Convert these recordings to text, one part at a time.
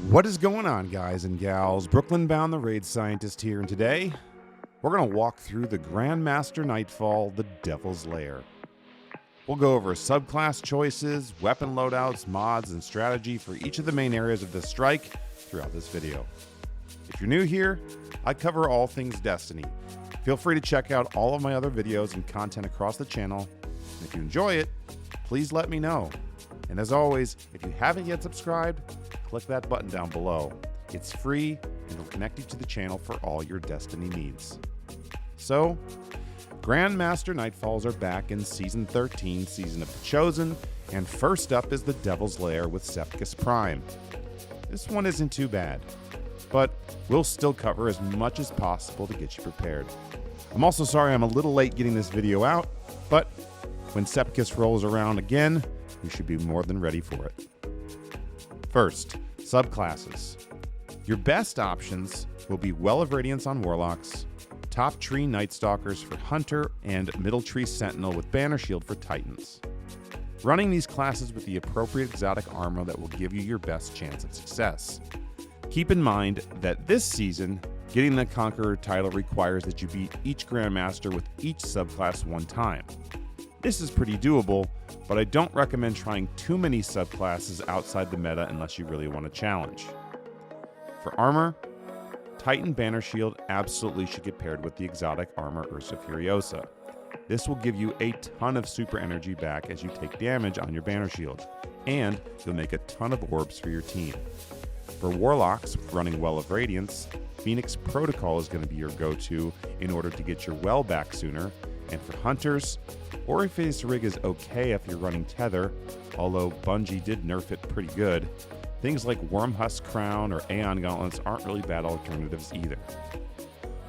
What is going on, guys and gals? Brooklyn-bound the Raid Scientist here, and today we're going to walk through the Grandmaster Nightfall, the Devil's Lair. We'll go over subclass choices, weapon loadouts, mods, and strategy for each of the main areas of the strike throughout this video. If you're new here, I cover all things Destiny. Feel free to check out all of my other videos and content across the channel. And if you enjoy it, please let me know. And as always, if you haven't yet subscribed, click that button down below. It's free and it'll connect you to the channel for all your Destiny needs. So, Grandmaster Nightfalls are back in Season 13, Season of the Chosen, and first up is the Devil's Lair with Sepkis Prime. This one isn't too bad, but we'll still cover as much as possible to get you prepared. I'm also sorry I'm a little late getting this video out, but when Sepkis rolls around again, you should be more than ready for it. First, subclasses. Your best options will be Well of Radiance on Warlocks, Top Tree Night Stalkers for Hunter, and Middle Tree Sentinel with Banner Shield for Titans. Running these classes with the appropriate exotic armor that will give you your best chance of success. Keep in mind that this season, getting the Conqueror title requires that you beat each Grandmaster with each subclass one time. This is pretty doable, but I don't recommend trying too many subclasses outside the meta unless you really want a challenge. For armor, Titan Banner Shield absolutely should get paired with the exotic armor Ursa Furiosa. This will give you a ton of super energy back as you take damage on your Banner Shield, and you'll make a ton of orbs for your team. For Warlocks running Well of Radiance, Phoenix Protocol is going to be your go-to in order to get your Well back sooner, and for Hunters, Orifice Rig is okay if you're running Tether, although Bungie did nerf it pretty good. Things like Wormhusk Crown or Aeon Gauntlets aren't really bad alternatives either.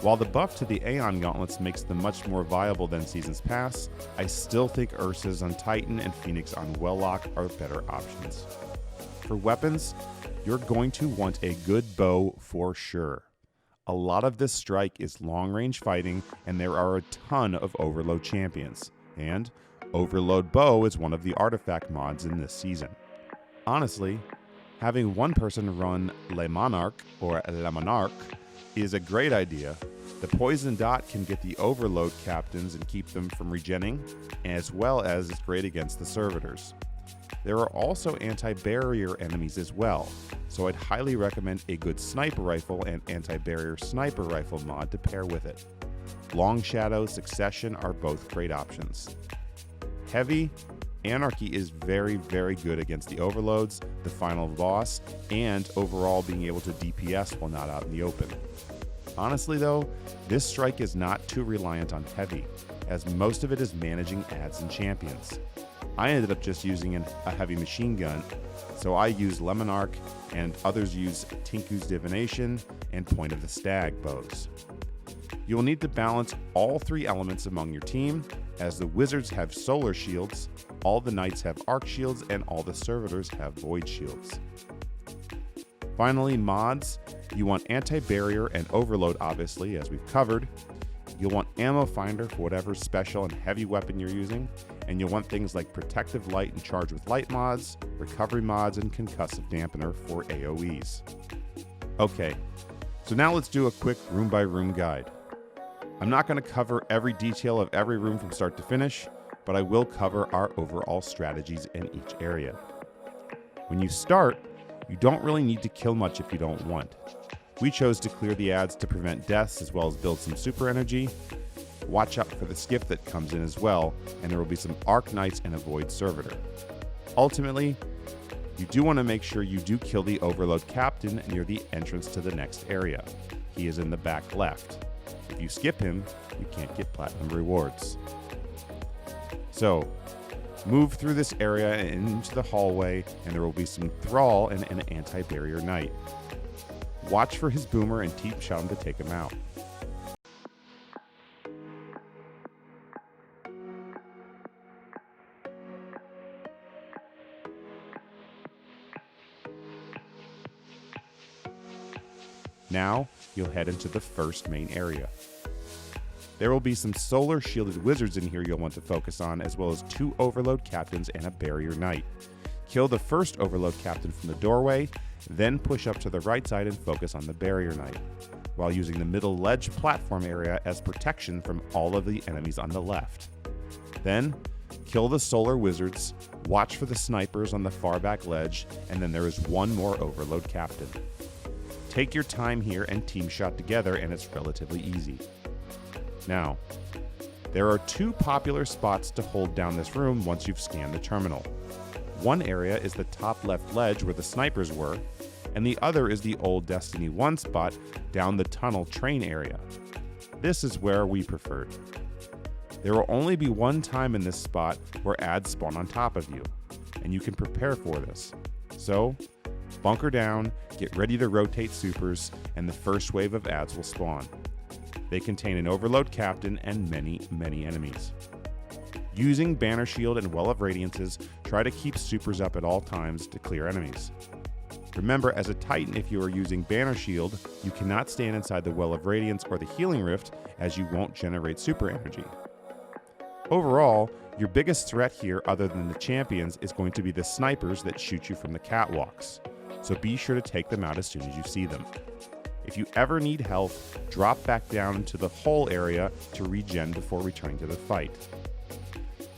While the buff to the Aeon Gauntlets makes them much more viable than seasons past, I still think Ursa's on Titan and Phoenix on Welllock are better options. For weapons, you're going to want a good bow for sure. A lot of this strike is long-range fighting, and there are a ton of Overload champions, and Overload Bow is one of the artifact mods in this season. Honestly, having one person run Le Monarch or La Monarch is a great idea. The Poison Dot can get the Overload captains and keep them from regenning, as well as it's great against the servitors. There are also anti-barrier enemies as well, so I'd highly recommend a good sniper rifle and anti-barrier sniper rifle mod to pair with it. Long Shadow, Succession are both great options. Heavy, Anarchy is very, very good against the overloads, the final boss, and overall being able to DPS while not out in the open. Honestly though, this strike is not too reliant on heavy, as most of it is managing adds and champions. I ended up just using a heavy machine gun, so I use Lemonarch and others use Tinku's Divination and Point of the Stag bows. You will need to balance all three elements among your team, as the wizards have solar shields, all the knights have arc shields, and all the servitors have void shields. Finally, mods. You want anti-barrier and overload obviously, as we've covered. You'll want ammo finder for whatever special and heavy weapon you're using, and you'll want things like protective light and charge with light mods, recovery mods, and concussive dampener for AoEs. Okay, so now let's do a quick room by room guide. I'm not going to cover every detail of every room from start to finish, but I will cover our overall strategies in each area. When you start, you don't really need to kill much if you don't want. We chose to clear the ads to prevent deaths as well as build some super energy. Watch out for the skiff that comes in as well, and there will be some Arc Knights and a Void Servitor. Ultimately, you do want to make sure you do kill the Overload Captain near the entrance to the next area. He is in the back left. If you skip him, you can't get platinum rewards. So, move through this area and into the hallway, and there will be some Thrall and an anti-barrier knight. Watch for his boomer and keep shouting to take him out. Now, you'll head into the first main area. There will be some solar shielded wizards in here you'll want to focus on, as well as 2 overload captains and a barrier knight. Kill the first Overload Captain from the doorway, then push up to the right side and focus on the Barrier Knight, while using the middle ledge platform area as protection from all of the enemies on the left. Then, kill the Solar Wizards, watch for the snipers on the far back ledge, and then there is one more Overload Captain. Take your time here and team shot together, and it's relatively easy. Now, there are two popular spots to hold down this room once you've scanned the terminal. One area is the top left ledge where the snipers were, and the other is the old Destiny 1 spot down the tunnel train area. This is where we preferred. There will only be one time in this spot where adds spawn on top of you, and you can prepare for this. So, bunker down, get ready to rotate supers, and the first wave of adds will spawn. They contain an Overload Captain and many enemies. Using Banner Shield and Well of Radiances, try to keep supers up at all times to clear enemies. Remember, as a Titan, if you are using Banner Shield, you cannot stand inside the Well of Radiance or the Healing Rift, as you won't generate super energy. Overall, your biggest threat here, other than the champions, is going to be the snipers that shoot you from the catwalks, so be sure to take them out as soon as you see them. If you ever need health, drop back down into the hole area to regen before returning to the fight.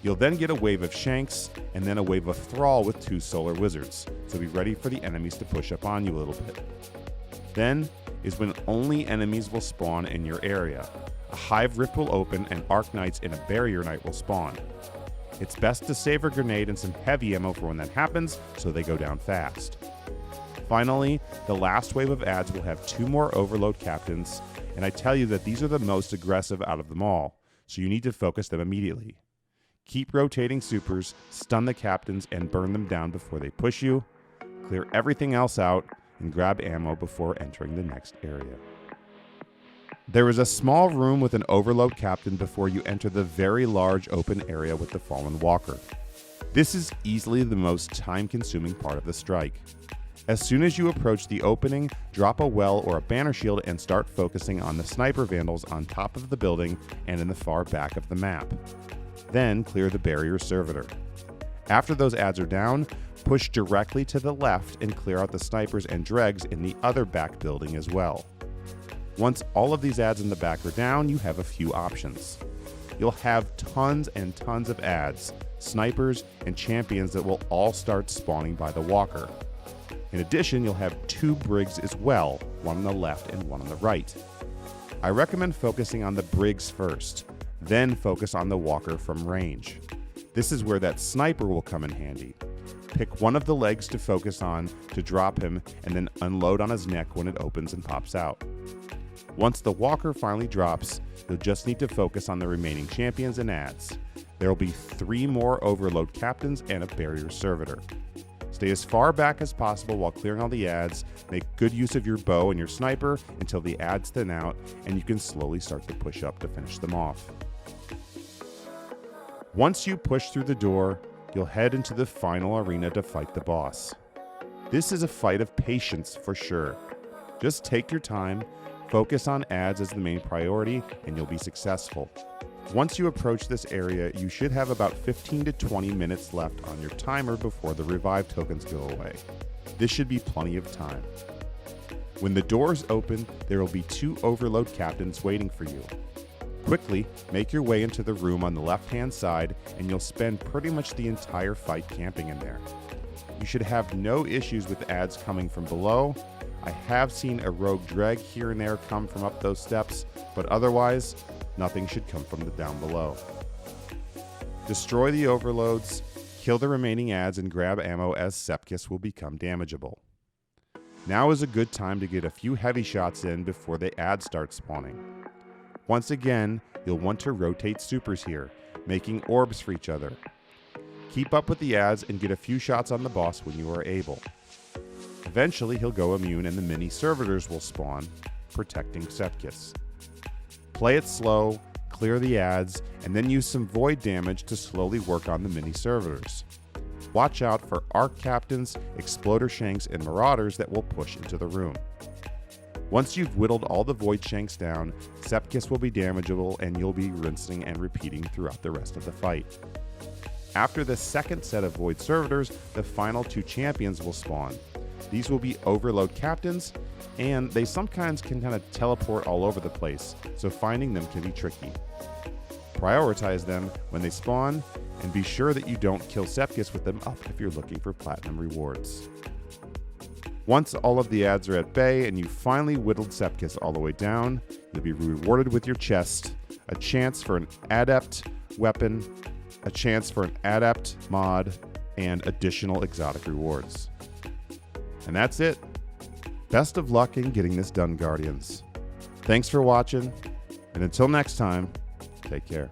You'll then get a wave of Shanks, and then a wave of Thrall with 2 Solar Wizards, so be ready for the enemies to push up on you a little bit. Then is when only enemies will spawn in your area. A Hive Rift will open, and Arc Knights and a Barrier Knight will spawn. It's best to save a grenade and some heavy ammo for when that happens, so they go down fast. Finally, the last wave of adds will have 2 more Overload Captains, and I tell you that these are the most aggressive out of them all, so you need to focus them immediately. Keep rotating supers, stun the captains, and burn them down before they push you. Clear everything else out, and grab ammo before entering the next area. There is a small room with an Overload Captain before you enter the very large open area with the Fallen Walker. This is easily the most time-consuming part of the strike. As soon as you approach the opening, drop a well or a banner shield and start focusing on the sniper vandals on top of the building and in the far back of the map. Then clear the barrier servitor. After those adds are down, push directly to the left and clear out the snipers and dregs in the other back building as well. Once all of these adds in the back are down, you have a few options. You'll have tons and tons of adds, snipers, and champions that will all start spawning by the walker. In addition, you'll have 2 brigs as well, one on the left and one on the right. I recommend focusing on the brigs first, then focus on the walker from range. This is where that sniper will come in handy. Pick one of the legs to focus on to drop him, and then unload on his neck when it opens and pops out. Once the walker finally drops, you'll just need to focus on the remaining champions and adds. There will be 3 more Overload Captains and a Barrier Servitor. Stay as far back as possible while clearing all the adds, make good use of your bow and your sniper until the adds thin out, and you can slowly start to push up to finish them off. Once you push through the door, you'll head into the final arena to fight the boss. This is a fight of patience for sure. Just take your time, focus on adds as the main priority, and you'll be successful. Once you approach this area, you should have about 15 to 20 minutes left on your timer before the revive tokens go away. This should be plenty of time. When the doors open, there will be 2 Overload Captains waiting for you. Quickly, make your way into the room on the left-hand side, and you'll spend pretty much the entire fight camping in there. You should have no issues with adds coming from below. I have seen a rogue dreg here and there come from up those steps, but otherwise, nothing should come from the down below. Destroy the overloads, kill the remaining adds, and grab ammo as Sepkis will become damageable. Now is a good time to get a few heavy shots in before the adds start spawning. Once again, you'll want to rotate supers here, making orbs for each other. Keep up with the adds and get a few shots on the boss when you are able. Eventually he'll go immune and the mini servitors will spawn, protecting Sepkis. Play it slow, clear the adds, and then use some void damage to slowly work on the mini servitors. Watch out for arc captains, exploder shanks, and marauders that will push into the room. Once you've whittled all the void shanks down, Sepkis will be damageable and you'll be rinsing and repeating throughout the rest of the fight. After the second set of Void Servitors, the final 2 champions will spawn. These will be Overload Captains, and they sometimes can kind of teleport all over the place, so finding them can be tricky. Prioritize them when they spawn, and be sure that you don't kill Sepkis with them up if you're looking for platinum rewards. Once all of the ads are at bay and you finally whittled Sepkis all the way down, you'll be rewarded with your chest, a chance for an adept weapon, a chance for an adept mod, and additional exotic rewards. And that's it. Best of luck in getting this done, Guardians. Thanks for watching, and until next time, take care.